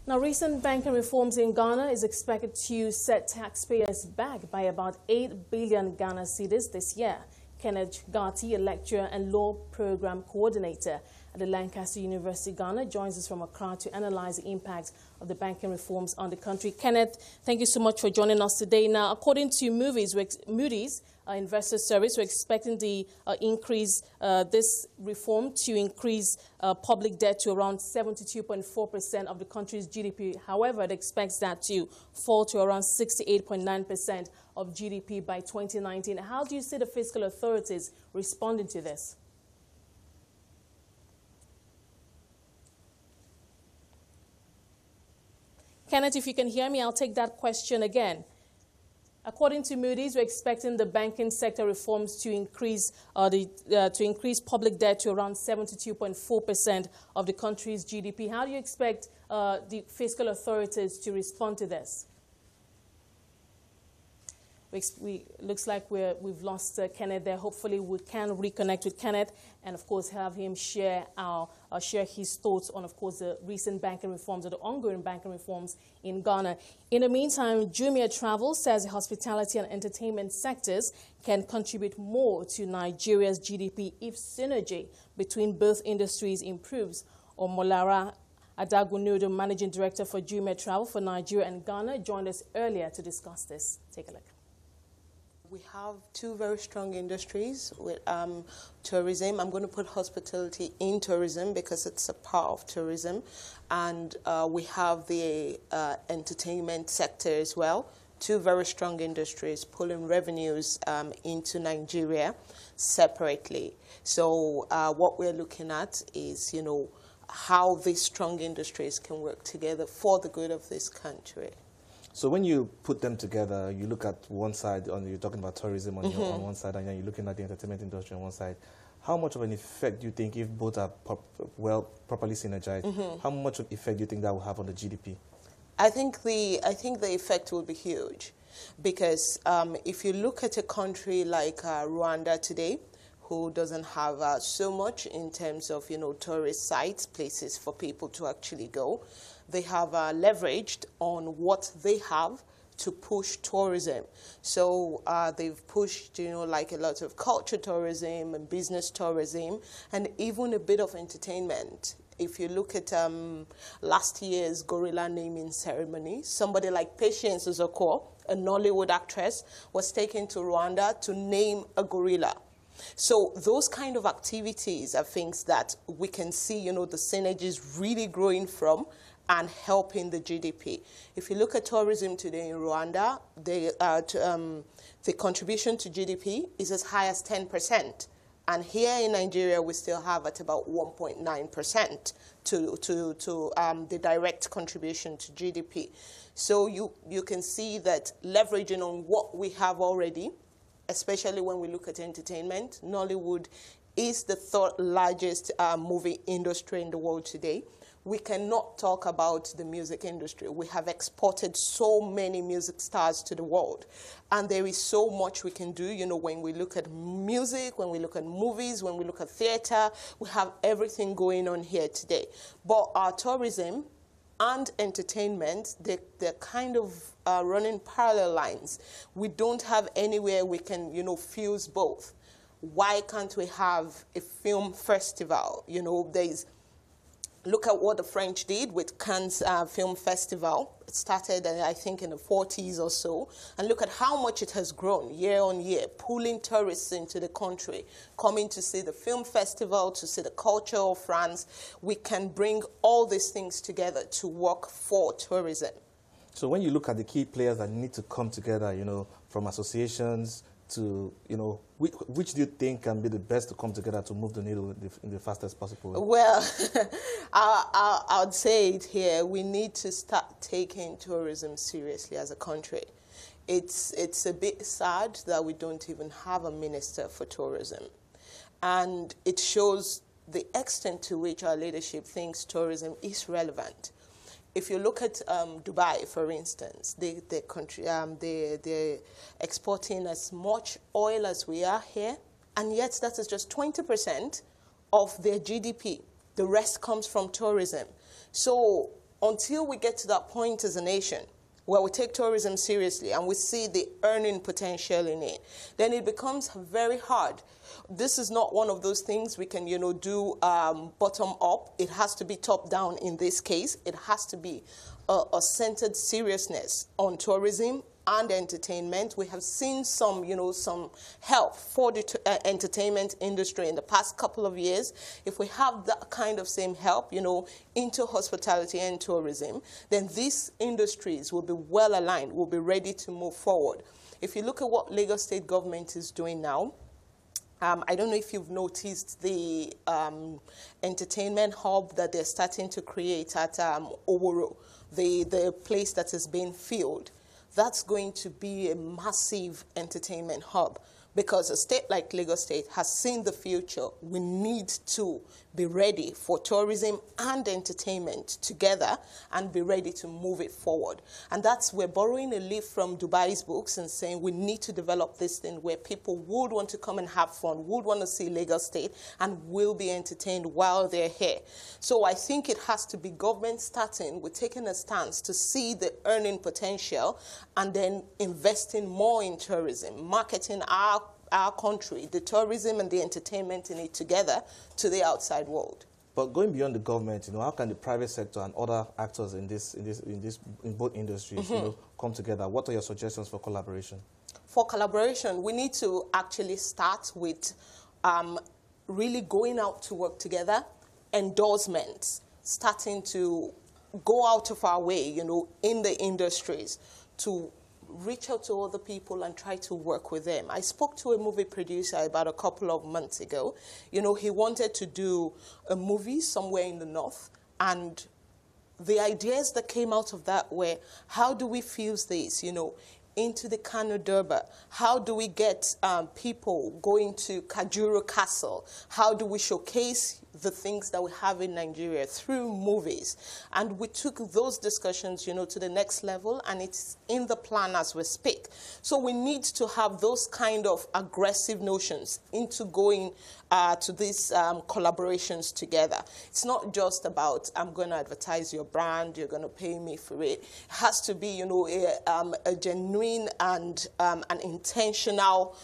Now, recent banking reforms in Ghana is expected to set taxpayers back by about 8 billion Ghana cedis this year. Kenneth, a lecturer and law program coordinator at the Lancaster University, Ghana, joins us from Accra to analyze the impact of the banking reforms on the country. Kenneth, thank you so much for joining us today. Now, according to Moody's Investor Service, we're expecting the this reform to increase public debt to around 72.4% of the country's GDP. However, it expects that to fall to around 68.9% of GDP by 2019. How do you see the fiscal authorities responding to this? Kenneth, if you can hear me, I'll take that question again. According to Moody's, we're expecting the banking sector reforms to increase public debt to around 72.4% of the country's GDP. How do you expect the fiscal authorities to respond to this? Looks like we've lost Kenneth there. Hopefully, we can reconnect with Kenneth and, of course, have him share his thoughts on, of course, the recent banking reforms or the ongoing banking reforms in Ghana. In the meantime, Jumia Travel says the hospitality and entertainment sectors can contribute more to Nigeria's GDP if synergy between both industries improves. Omolara Adagunodo, Managing Director for Jumia Travel for Nigeria and Ghana, joined us earlier to discuss this. Take a look. We have two very strong industries with tourism. I'm going to put hospitality in tourism because it's a part of tourism. And we have the entertainment sector as well. Two very strong industries pulling revenues into Nigeria separately. So what we're looking at is, how these strong industries can work together for the good of this country. So when you put them together, you look at one side, you're talking about tourism on one side, and then you're looking at the entertainment industry on one side. How much of an effect do you think, if both are properly synergized, how much of effect do you think that will have on the GDP? I think the effect will be huge, because if you look at a country like Rwanda today, who doesn't have so much in terms of, tourist sites, places for people to actually go. They have leveraged on what they have to push tourism. So they've pushed, like a lot of culture tourism and business tourism, and even a bit of entertainment. If you look at last year's gorilla naming ceremony, somebody like Patience Uzoko, a Nollywood actress, was taken to Rwanda to name a gorilla. So those kind of activities are things that we can see, the synergies really growing from and helping the GDP. If you look at tourism today in Rwanda, the contribution to GDP is as high as 10%. And here in Nigeria, we still have at about 1.9% to the direct contribution to GDP. So you can see that leveraging on what we have already, especially when we look at entertainment, Nollywood is the third largest movie industry in the world today. We cannot talk about the music industry. We have exported so many music stars to the world. And there is so much we can do, when we look at music, when we look at movies, when we look at theater, we have everything going on here today. But our tourism and entertainment, they're kind of running parallel lines. We don't have anywhere we can, fuse both. Why can't we have a film festival? Look at what the French did with Cannes Film Festival. It started, I think, in the 40s or so. And look at how much it has grown year on year, pulling tourists into the country, coming to see the film festival, to see the culture of France. We can bring all these things together to work for tourism. So when you look at the key players that need to come together, from associations to, which do you think can be the best to come together to move the needle in the fastest possible way? Well, I would say it here. We need to start taking tourism seriously as a country. It's a bit sad that we don't even have a minister for tourism. And it shows the extent to which our leadership thinks tourism is relevant. If you look at Dubai, for instance, they're exporting as much oil as we are here, and yet that is just 20% of their GDP. The rest comes from tourism. So until we get to that point as a nation where we take tourism seriously and we see the earning potential in it, then it becomes very hard. This is not one of those things we can, do bottom up. It has to be top down in this case. It has to be a centered seriousness on tourism and entertainment. We have seen some, some help for the entertainment industry in the past couple of years. If we have that kind of same help, into hospitality and tourism, then these industries will be well aligned, will be ready to move forward. If you look at what Lagos State government is doing now, I don't know if you've noticed the entertainment hub that they're starting to create at Oworo, the place that is being filled. That's going to be a massive entertainment hub, because a state like Lagos State has seen the future. We need to be ready for tourism and entertainment together and be ready to move it forward. And we're borrowing a leaf from Dubai's books and saying we need to develop this thing where people would want to come and have fun, would want to see Lagos State, and will be entertained while they're here. So I think it has to be government starting with taking a stance to see the earning potential and then investing more in tourism, marketing our country, the tourism and the entertainment in it together to the outside world. But going beyond the government, how can the private sector and other actors in both industries, come together? What are your suggestions for collaboration? For collaboration, we need to actually start with really going out to work together, endorsements, starting to go out of our way, in the industries to reach out to other people and try to work with them. I spoke to a movie producer about a couple of months ago. He wanted to do a movie somewhere in the north, and the ideas that came out of that were, how do we fuse this, into the Kano Durbar? How do we get people going to Kajuru Castle? How do we showcase the things that we have in Nigeria through movies? And we took those discussions, to the next level, and it's in the plan as we speak. So we need to have those kind of aggressive notions into going to these collaborations together. It's not just about, I'm going to advertise your brand, you're going to pay me for it. It has to be, a genuine and an intentional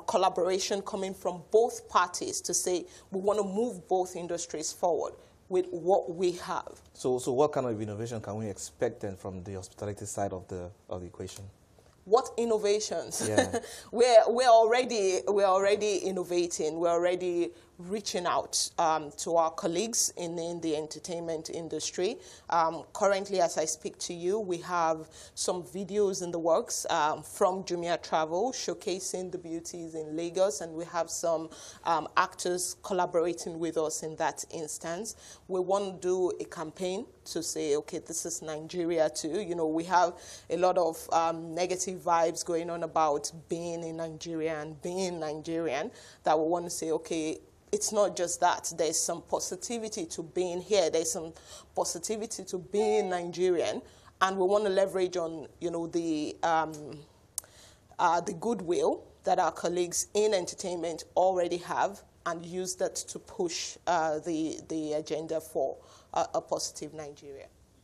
collaboration coming from both parties to say we want to move both industries forward with what we have. So what kind of innovation can we expect then from the hospitality side of the equation? What innovations? Yeah. we're already innovating. We're already reaching out to our colleagues in the entertainment industry. Currently, as I speak to you, we have some videos in the works from Jumia Travel showcasing the beauties in Lagos, and we have some actors collaborating with us in that instance. We want to do a campaign to say, okay, this is Nigeria too. We have a lot of negative vibes going on about being in Nigeria and being Nigerian, that we want to say, okay, it's not just that. There's some positivity to being here. There's some positivity to being Nigerian, and we want to leverage on, the goodwill that our colleagues in entertainment already have, and use that to push the agenda for a positive Nigeria.